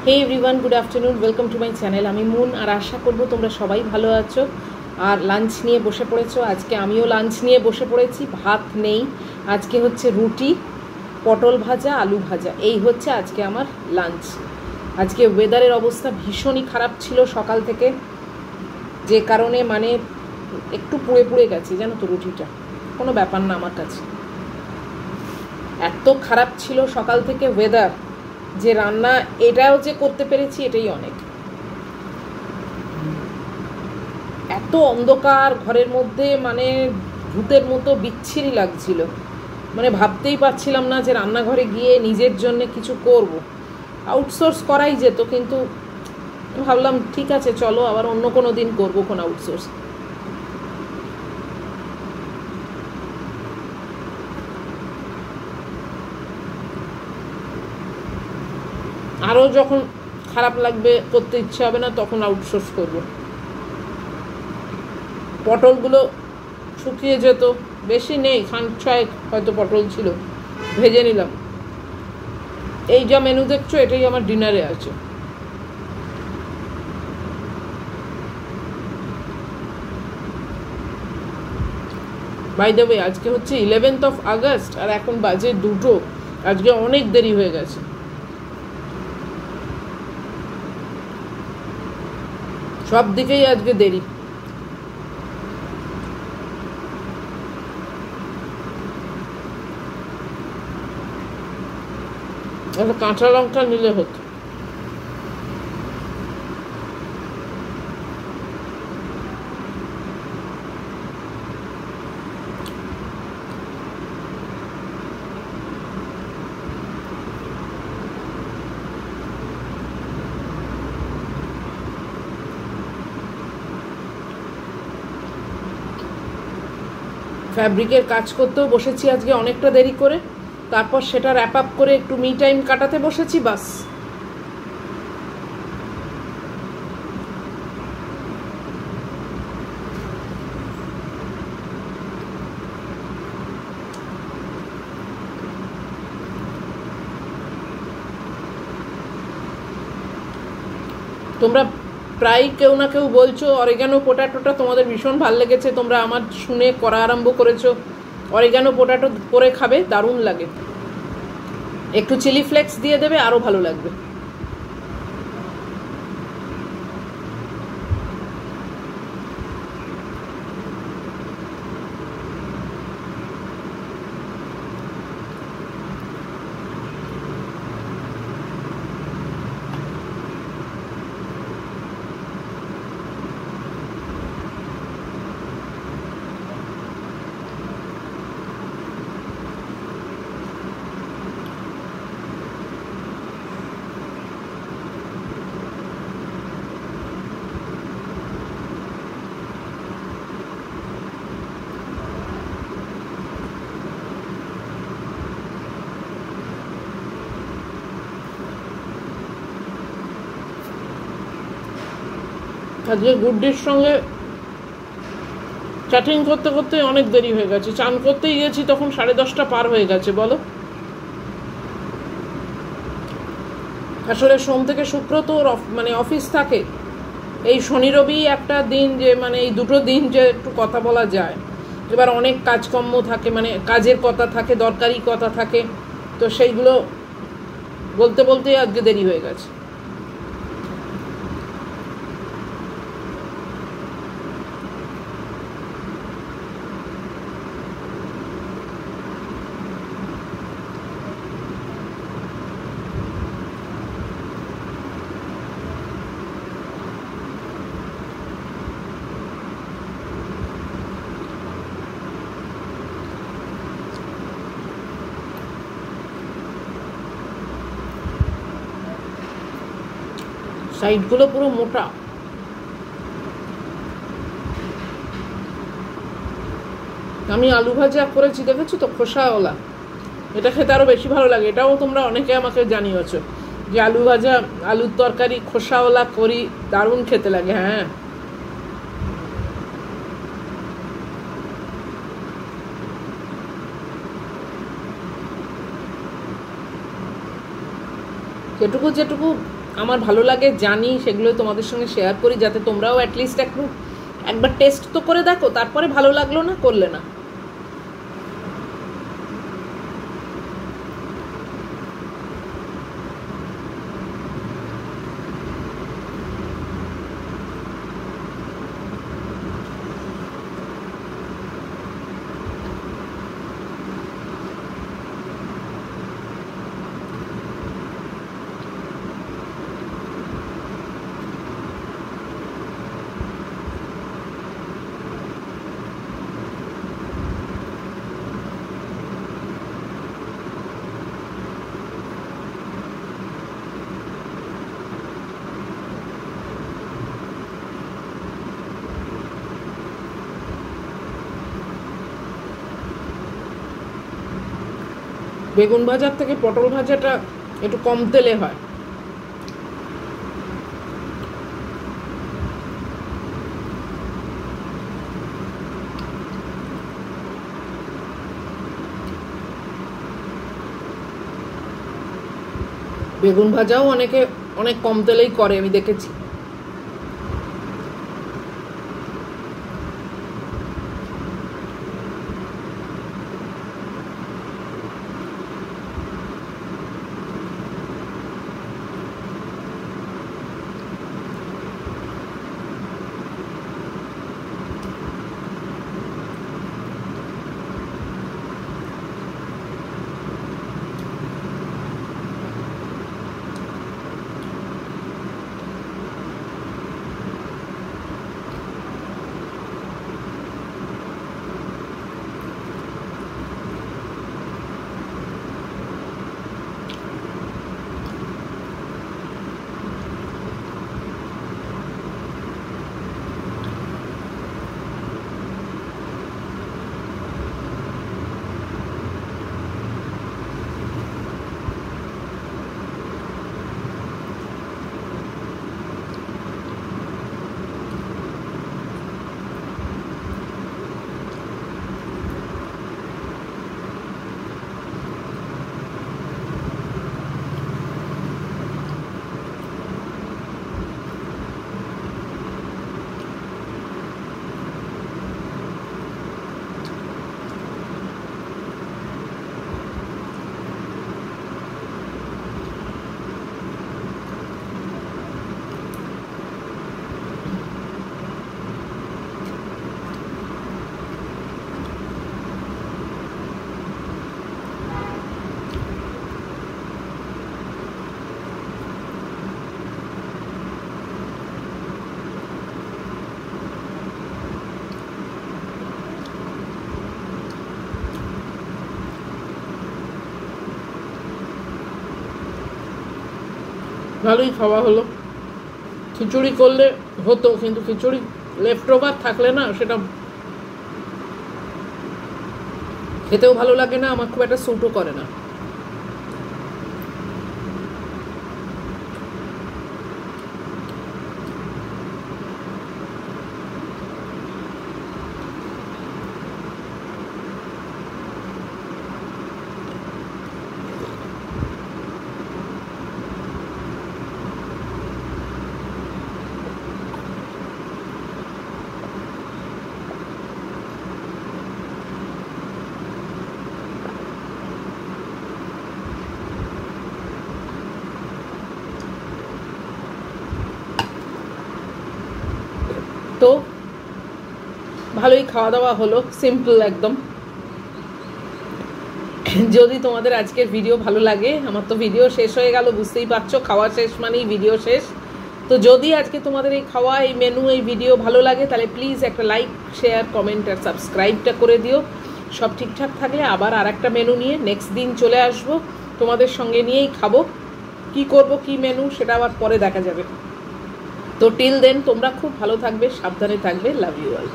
Hey everyone, good afternoon, welcome to my channel. আমি মুন, আর আশা করব তোমরা সবাই ভালো আছো আর লাঞ্চ নিয়ে বসে পড়েছো। আজকে আমিও লাঞ্চ নিয়ে বসে পড়েছি। ভাত নেই, আজকে হচ্ছে রুটি, পটল ভাজা, আলু ভাজা, এই হচ্ছে আজকে আমার লাঞ্চ। আজকে ওয়েদারের অবস্থা ভীষণই খারাপ ছিল সকাল থেকে, যে কারণে মানে একটু পুড়ে পুড়ে গেছে, জানো তো। রুটিটা কোনো ব্যাপার না আমার কাছে, এত খারাপ ছিল সকাল থেকে ওয়েদার যে রান্না এটাও যে করতে পেরেছি এটাই অনেক। এত অন্ধকার ঘরের মধ্যে, মানে ভূতের মতো বিচ্ছিরি লাগছিল, মানে ভাবতেই পারছিলাম না যে রান্নাঘরে গিয়ে নিজের জন্য কিছু করব। আউটসোর্স করাই যেত, কিন্তু ভাবলাম ঠিক আছে চলো আবার অন্য কোনো দিন করবো কোন আউটসোর্স। আরও যখন খারাপ লাগবে, করতে ইচ্ছে হবে না, তখন আউটসোর্স করব। পটলগুলো শুকিয়ে যেত, বেশি নেই, খান ছয়েক হয়তো পটল ছিল, ভেজে নিলাম। এই যা মেনু দেখছো এটাই আমার ডিনারে আছে। বাই দ্য ওয়ে, আজকে হচ্ছে 11th আগস্ট আর এখন বাজে 2টো। আজকে অনেক দেরি হয়ে গেছে। সব দিকেই আজকে দেরি। একটা কাঁচা লঙ্কা নিলে হতো। ফ্যাব্রিকের কাজ করতেও বসেছি আজকে অনেকটা দেরি করে, তারপর সেটা র্যাপ আপ করে একটু মি টাইম কাটাতে বসেছি, বাস। তোমরা প্রায় কেউ না কেউ বলছো অরিগ্যানো পোটাটোটা তোমাদের ভীষণ ভালো লেগেছে, তোমরা আমার শুনে করা আরম্ভ করেছো। অরিগ্যানো পোটাটো করে খাবে, দারুণ লাগে। একটু চিলি ফ্লেক্স দিয়ে দেবে, আরও ভালো লাগবে। আজকে গুড্ডির সঙ্গে চ্যাটিং করতে করতে অনেক দেরি হয়ে গেছে। চান করতেই গেছি তখন 10:30 পার হয়ে গেছে, বলো। আসলে সোম থেকে শুক্র তো মানে অফিস থাকে, এই শনি রবি একটা দিন যে মানে এই দুটো দিন যে একটু কথা বলা যায়। এবার অনেক কাজকর্ম থাকে, মানে কাজের কথা থাকে, দরকারি কথা থাকে, তো সেইগুলো বলতে বলতেই আজকে দেরি হয়ে গেছে। সাইডগুলো পুরো মোটা। আমি আলু ভাজা করেছি, দেখেছো তো, খোসাওয়ালা। এটা খেতে আরও বেশি ভালো লাগে। এটাও তোমরা অনেকে আমাকে জানিয়েছো যে আলু ভাজা, আলুর তরকারি খোসাওয়ালা করি, দারুণ খেতে লাগে। হ্যাঁ, যেটুকু যেটুকু আমার ভালো লাগে জানি, সেগুলো তোমাদের সঙ্গে শেয়ার করি, যাতে তোমরাও অ্যাটলিস্ট একবার টেস্ট তো করে দেখো, তারপরে ভালো লাগলো না করলে না। বেগুন ভাজার থেকে পটল ভাজাটা একটু কম তেলে হয়। বেগুন ভাজাও অনেকে অনেক কম তেলেই করে, আমি দেখেছি। ভালোই খাওয়া হলো। খিচুড়ি করলে হতো, কিন্তু খিচুড়ি লেফট ওভার থাকলে না সেটা খেতেও ভালো লাগে না, আমার খুব একটা স্যুটও করে না। তো ভালোই খাওয়া দাওয়া হলো, সিম্পল একদম। যদি তোমাদের আজকের ভিডিও ভালো লাগে, আমার তো ভিডিও শেষ হয়ে গেল, বুঝতেই পারছো, খাওয়া শেষ মানেই ভিডিও শেষ। তো যদি আজকে তোমাদের এই খাওয়া, এই মেনু, এই ভিডিও ভালো লাগে, তাহলে প্লিজ একটা লাইক, শেয়ার, কমেন্ট আর সাবস্ক্রাইবটা করে দিও। সব ঠিকঠাক থাকলে আবার আর একটা মেনু নিয়ে নেক্সট দিন চলে আসবো, তোমাদের সঙ্গে নিয়েই খাবো। কি করব, কি মেনু, সেটা আবার পরে দেখা যাবে। তো টিল দেন তোমরা খুব ভালো থাকবে, সাবধানে থাকবে। Love you all.